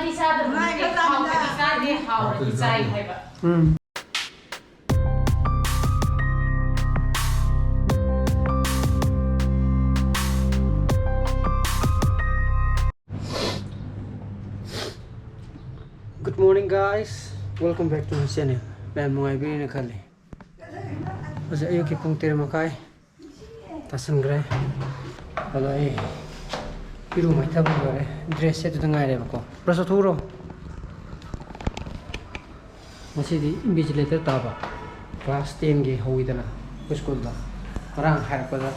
di sa da mai ka di sa di hao di sai hai ba Good morning guys, welcome back to my channel. Ben mo ay bini khali. Asa ayo ki pung 13 makai. Tasan gre. Alo ai. Piru mai thabu gre. Dress set tu ngai re ko. Prasa thuro. Masidi invigilator ta ba. Class 10 ge hoidana. School da. Rang har ko da.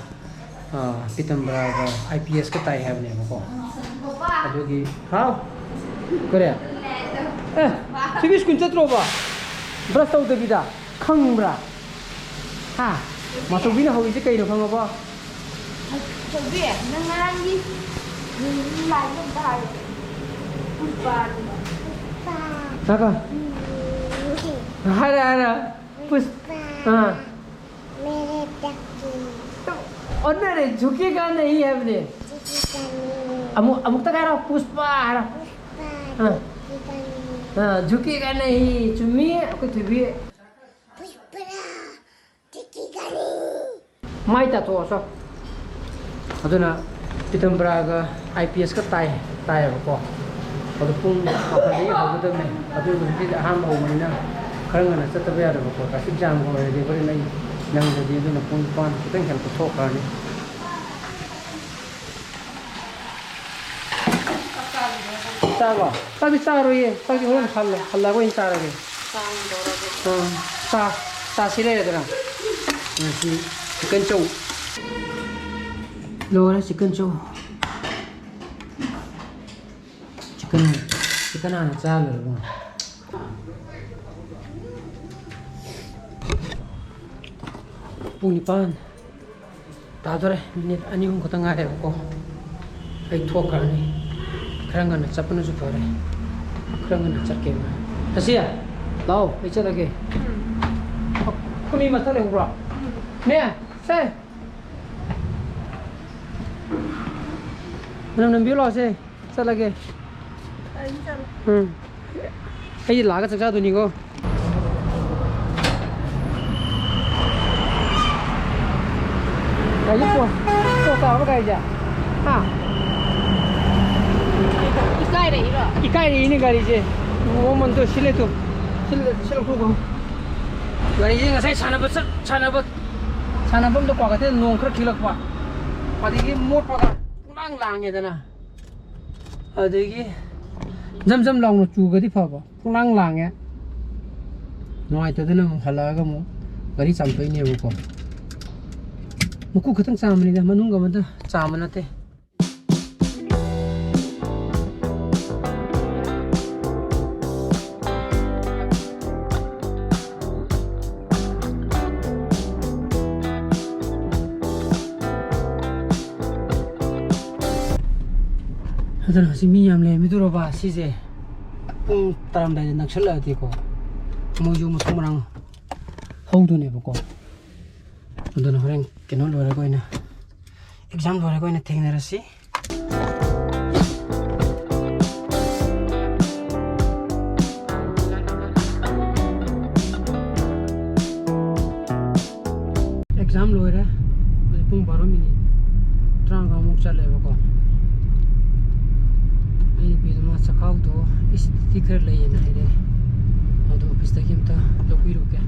Pitambra ga IPS ka tai have ne ko. Adugi how? Korea. TV screen chatro ba brush tau da bida khangbra ha ma to bina hobi je kai no khang ba to bi nang nang gi lai no dai pa saka hara pus मेरे टक्की onare झुकेगा नहीं है अपने अमुक तक आ रहा पुष्पा आ रहा झुकेगा नहीं चुम्मी कुछ भी माइता तो सो अदुना पितंबरागा IPS का ताय को अदु पुंग माखदे हबदमे अदु रुपि हाम होमनिना खरंगना चतबे यार को का एग्जाम हो रे बरे नै नंगदि अदुना पुंग पान खतंग खल को थोखानि चाबा ताबि चारोये ताबि होन खल्ला को इन चारगे चा सिले रे दरा चिकन चौ लोरा चिकन चौ चिकन आना चाल रे पुनी पान तादरे मिनिट अनि हुन खतंग आरे को ai थोखानि खरंगना चपनु सु फरे खरंगना चरके मा तसिया लाओ ले चलगे कुनी मत ले हुरा ने से नम बिलो से चलगे ai लागा चचा दुनी को ai को का काय जा हां इकाई ini गाड़ी जे मोमन तो सिले तो सिल को गाड़ी जे ngasai sanabam to kwagate nong khra khilak pa padigi mot pa pulang lang ye dana adigi jam long no chu gadi pha ba pulang lang ye noi to dana hala ga mo gari cham toi ne ko muku khatang chamani da manung ga ma da chamana te अदन हसी मी याम ले मिदुरो बा सिजे पुंग ताराम दाइ नक्सला दिको मोजु मथमरांग हौदुने बको अदन हरें केनो लरे Koyna exam लरे Koyna थेंगनरसि exam लरे पुंग 12 minute ट्रांगा मुक चले बको sakau do sticker le na ire ado office ta kimta lobi ru ke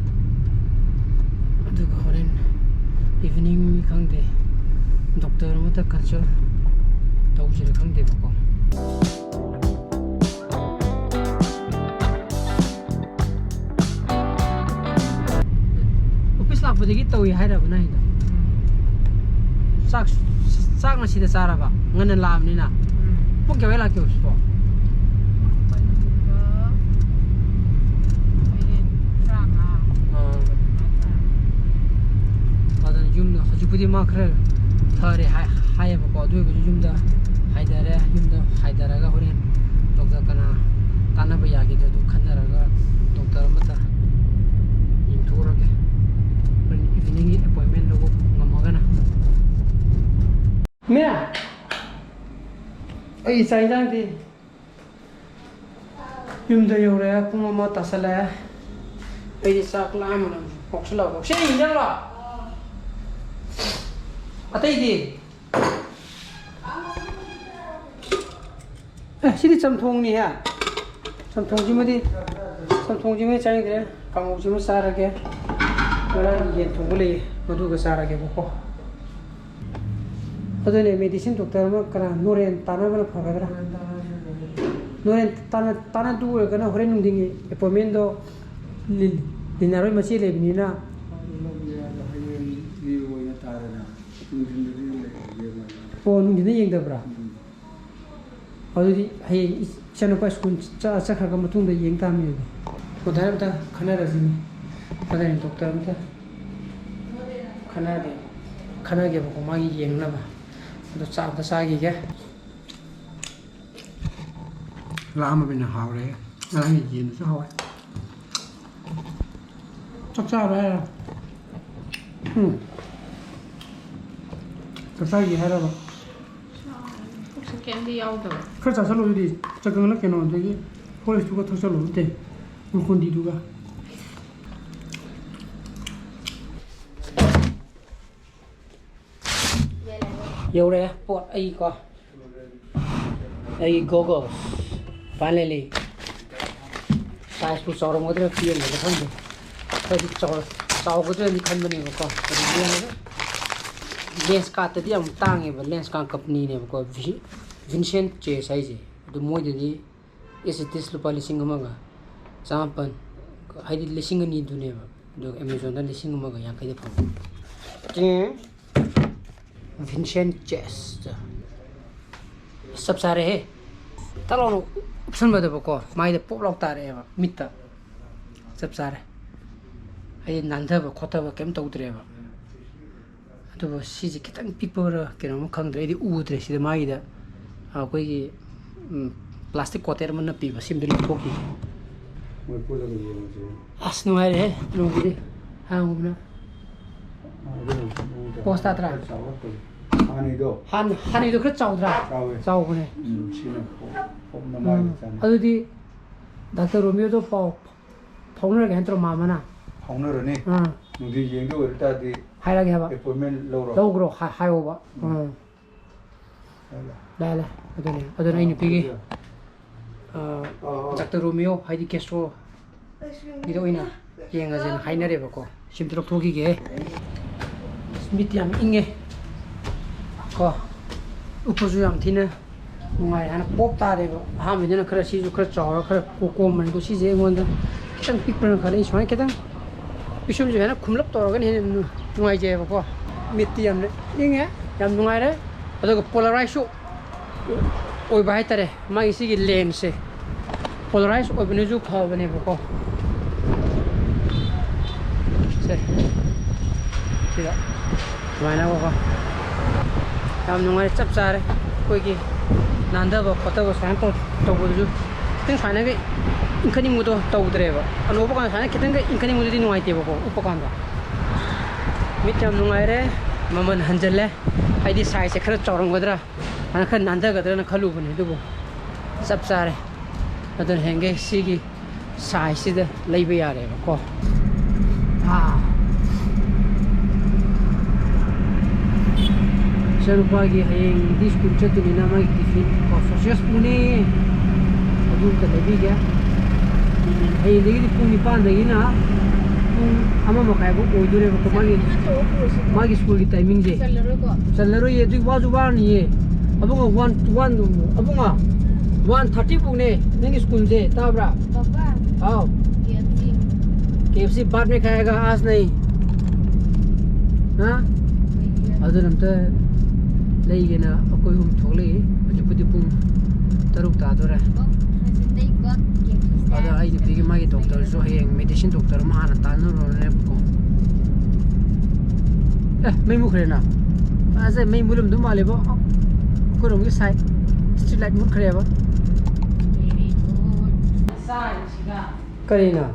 adu ko horen evening mi khang de doctor mata consult tau jire khang de ko office lak bade gi tawi haira bana ida sak na sida sara ba ngana lam ni na pung ke wela ke uspo Jupudi makre thare hai ba ko du bu jumda haidara ga horen doctor kana tana ba yagi du khandara ga doctor mata in thora ke evening appointment logo ngamaga na me ai sai jang ti Yumda yore pung ama tasala. Ai sak la am nam boxla box. Sei injang la. Atai di. Sini samthong ni ha. Samthong ji madi samthong ji me chai dire. Kamu ji me sara ke. Mara yen thong bole madu ga sara ke boko. Adone medicine doctor ma kana noren tana bala phagadra. Noren tana du kana hore nungdingi appointment do Yararoi machi le binina. Oh nungdina yengdabra. Adudi hai chano pa school cha khaga matung da yeng tami ko dharam ta khana razini padani doctor amta khana ge ko magi yeng na ba do cha ta sa gi ge la ma bin ha re la ni yin so ha chak cha ra chak sa gi ha ra ba Candy out though. First, I saw you chugging like an old day. Police took a solo day. Who could do that? You're what a go. A goggles. Finally, size puts out of water field in the country. But it's all good in the company of course. Lens cut the young tongue of a lens company name called Vincent J. Size. The more the is it this lupalising among Zampan. I did listening a need to never do Amazon and listening among a young kid. Vincent Chest Subsare Talon somebody boko, my the pop of Tareva, Mita Subsare. I did not have a quarter of a came to driver. To see the kitten people can come ready wood, the Maida. How quick plastic quarter man people seem to be poking. As no idea, nobody. How post that right? Honey, the good sound right. So, Already Dr. Romeo to Paul Poner again to Mamma. Poner, the Yengo that the high appointment low high over. Lala, I don't know any piggy. Dr. Romeo, Heidi Castro, Idoina, Yang as in High Nerevoco, Shimtro Togi, Smithiam Inge, Upozum Tina, my and Pop Tare, Hamid in a crash, you could saw her cocoa and go see a wonder. Can people college my kitten? We should have come up to organize no idea of Mithiam Inge, Yam Nuire, a polarized show. Oi better, my see lens. Polarized or Venezu call whenever go. Say, see that? Why now? I'm no way to upside. Quickie, Nanda, whatever sample to you. Think finally, Incanimudo to driver. An overcome, I can't get Incanimudo in white table. Upacanda. Mitcham Nuire, Maman Hanjele. I decide secret chorong weather. I can't undergo a Kaluban. Subsare. I don't hang a siggy size the labia. Sarupagi hang this could chat in a might defeat of just Pune. I do the Labiga. Hey, lady Punipan, the Ina. Amamaka, we do have a command. Maggie school timing. Yararoi was 1 year. Abong 130 pune nang school se tabra papa आओ KFC बाद में खाएगा आज नहीं हाँ other हम तो लेके ना कोई हम थोड़े अजूबे पुंग तरुक तादो रहा अदर आई दिखती कि मागी डॉक्टर जो है मेडिसिन डॉक्टर माना तानो रोने को मैं मुखरे ना आज मैं मुलम दो माले बो को रोंगे साइड स्ट्रीट लाइट मुखरे बो Karina.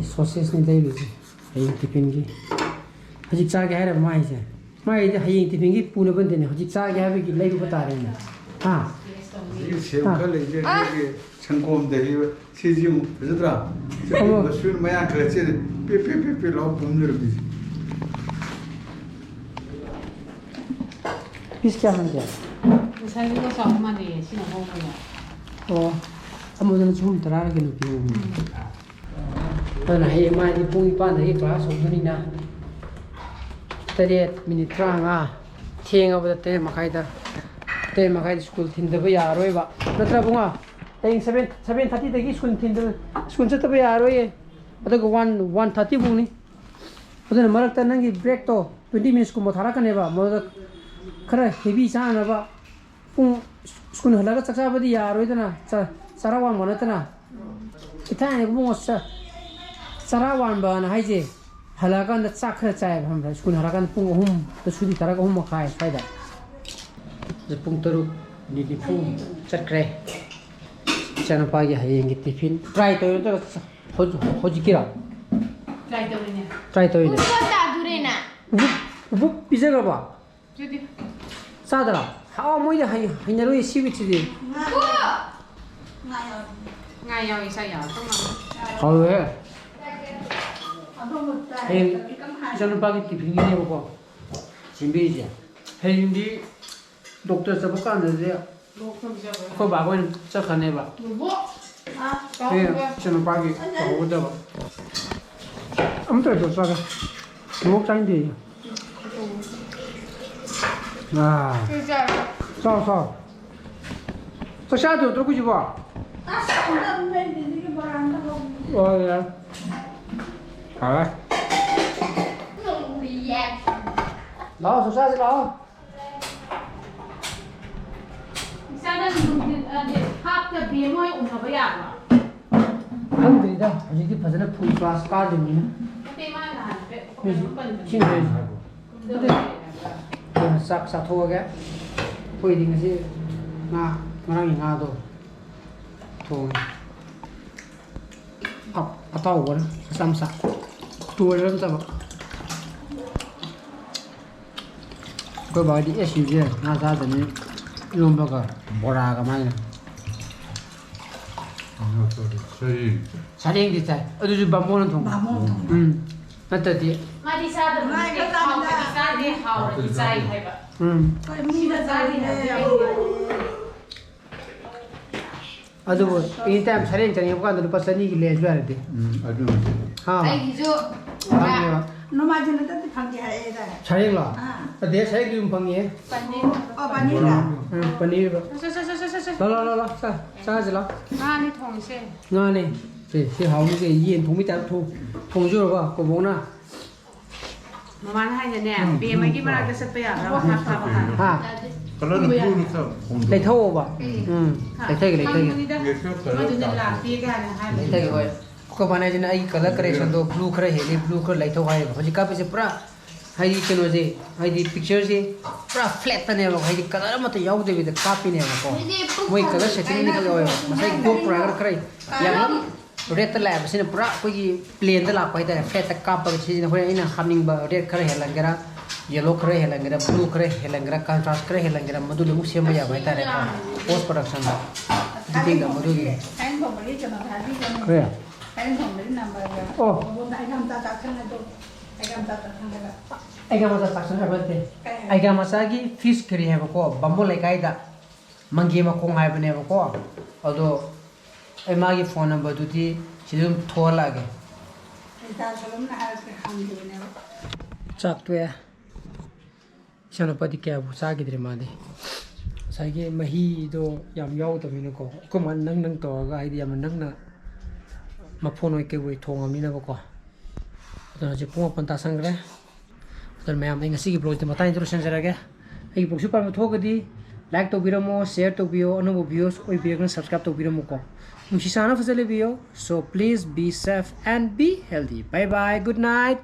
Sausage ni day lusi. Haying tipingi. Hajik sa kaya hai mai se. Mai ide haying tipingi puna bande ne. Hajik sa kaya hai ki lay ko bata rahe hain. हाँ 이 세우칼 이제 여기 천공대 시지무 그러더라. 저 술 마야 그렇지 삐삐삐삐 라고 붐들어비지. 비슷해 하는 게. 살고 서만이 신호 보고요. 아무데나 좀 들어가게 느끼고. 나는 해마디 뽕이 빠는데 클래스 없으니나. 8 트랑아 ꯊꯦꯡꯉꯕꯗ 8:30다 8:30 스쿨 ꯊꯤꯟꯗꯕ ꯌꯥꯔꯣꯏꯕ ꯅꯠꯇ꯭ꯔ ꯕꯨꯡꯉꯣ ꯍꯌꯦꯡ 7:30ꯗꯒꯤ 스쿨 ꯆꯠꯇꯕ ꯌꯥꯔꯣꯏꯌꯦ ꯑꯗꯨꯒ 1:30 ꯐꯥꯎꯅꯤ ꯑꯗꯨꯅ ꯃꯔꯛꯇ ꯅꯪꯒꯤ ꯕ꯭ꯔꯦꯛꯇꯣ 20 ꯃꯤꯅꯤꯠꯁꯀꯨꯝꯕ ꯊꯥꯔꯛꯀꯅꯦꯕ ꯃꯗꯨꯗ ꯈꯔ ꯍꯦꯚꯤ ꯆꯥꯅꯕ ꯄꯨꯡ 스쿨 ꯍꯜꯂꯒ ꯆꯥꯛ ꯆꯥꯕꯗꯤ ꯌꯥꯔꯣꯏꯗꯅ ꯆꯔꯥ ꯋꯥꯟꯕ ꯅꯠꯇꯅ ꯏꯊꯥꯏꯅ ꯕꯨꯡꯉꯣ ꯆꯔꯥ ꯋꯥꯟꯕꯅ ꯍꯥꯏꯁꯦ ꯍꯜꯂꯛꯑꯀꯥꯟꯗ ꯆꯥꯛ ꯈꯔ ꯆꯥꯏꯕ ꯈꯪꯕ꯭ꯔꯥ 스쿨 ꯍꯜꯂꯛꯑꯀꯥꯟꯗ ꯄꯨꯡ 3ꯗ ꯁꯨꯇꯤ ꯇꯥꯔꯒ 3:30 ꯁ꯭ꯋꯥꯏꯗ ꯄꯨꯡ 7:40 ꯆꯠꯈ꯭ꯔꯦ ꯏꯆꯥꯅꯨꯄꯥꯒꯤ ꯍꯌꯦꯡꯒꯤ ꯇꯤꯐꯤꯟ ꯇ꯭ꯔꯥꯏ ꯇꯧꯔꯦ ꯅꯠꯇ꯭ꯔꯒ ꯍꯧꯖꯤꯛꯀꯤꯔꯣ ꯇ꯭ꯔꯥꯏ ꯇꯧꯔꯤꯅꯦ ꯎꯕꯨꯛ ꯄꯤꯖꯈ꯭ꯔꯕ ꯆꯥꯗ꯭ꯔꯥ ꯃꯣꯏꯗꯤ ꯍꯩꯅꯔꯣꯏ ꯁꯤꯋꯤꯠꯁꯤꯗꯤ ꯉꯥ ꯌꯥꯎꯏ ꯏꯁꯥ ꯌꯥꯎ ꯍꯥꯎꯋꯦ ꯍꯌꯦꯡ 이찬우빠ꯒꯤ 티핑이네요. 준비이지. 혜인이 독터 잡고 가는데 그거 봐보니 착하네 봐. 예, 이찬우빠기 보고도 봐. 아무튼 좋다가 목장인데. 아. 사. 저 샤도 들고 집어. 예. 아. 나와, 소사지 나와. 합the BMI 오나 봐야. 안 되다. 이제 파전에 풀 클래스 가든이네. 그럼 싹 사토하게 보이는 것이 마랑이 나도 또 아빠 오거나 쌈싸 두어를 잡아 그 바디 SUV 나사더니 이런거가 뭐라가 많이 사링 디자 어디 밤보는 통 맞다디 마디 사드 마디 사드 하우 디자이 해봐 미다 자리네 아주 이 타임 사링 저녁 보고 누가 선이기 내줘야 돼 아주 하 아이기죠 노마지는 뜻이 방지해야 사링라 내 사링 좀 방해 바닐라 paneer La चाजिला 나니 통세 ngane si hau ni yin thong mi ta thong jo ba ko bona man hai ne be mai gi mara ka sat ya ra ha ha ha 그러는 부르서 lai thau ba lai thai lai thai ma du ne la ti ga ne ha lai thai ko ko bana jin ai color correction do blue khara he blue khara lai thau hai ba ji ka pe se pura hai di keno je hai di picture je pura flat ne ba hai di color ma to yaw de bi de copy ne ba ko moi color setting ni ka yo ma sai go pura gar krai yang red ta lab sin pura ko gi plain da la ko da flat ta ka pa si ne ko ina hamning ba red khara helan gara yellow khara helan gara blue khara helan gara contrast khara helan gara madu le mu sem ba ya ba ta re ko post production da di ga madu gi anh không phải cho nó thay đi cho kre anh không đến nằm bài oh anh làm ta thân này tôi anh làm ta thân này aiga masa taksan habante aiga masa gi fish curry have ko bambo lai kai da mangi ma kong hai bane ko ado ai ma gi phone number du ti chidum thola ge ta salom na has ke ham dine chak to ya chanapati kya bu sa gi dre ma de sa gi mahi do yam yaw to mi ko ko man nang to ga ai yam nang na ma phone oi ke wei thong am ni na ko ado je pung pan ta sang re तर मैं आम ngasi blog ते मता introduction Jarange आई blog super में थोगदी like तो बिरमो share तो बियो अनुभव वीडियोस कोई बियो सब्सक्राइब तो बिरमो को मुशिसाना फजले बियो so please be safe and be healthy bye bye good night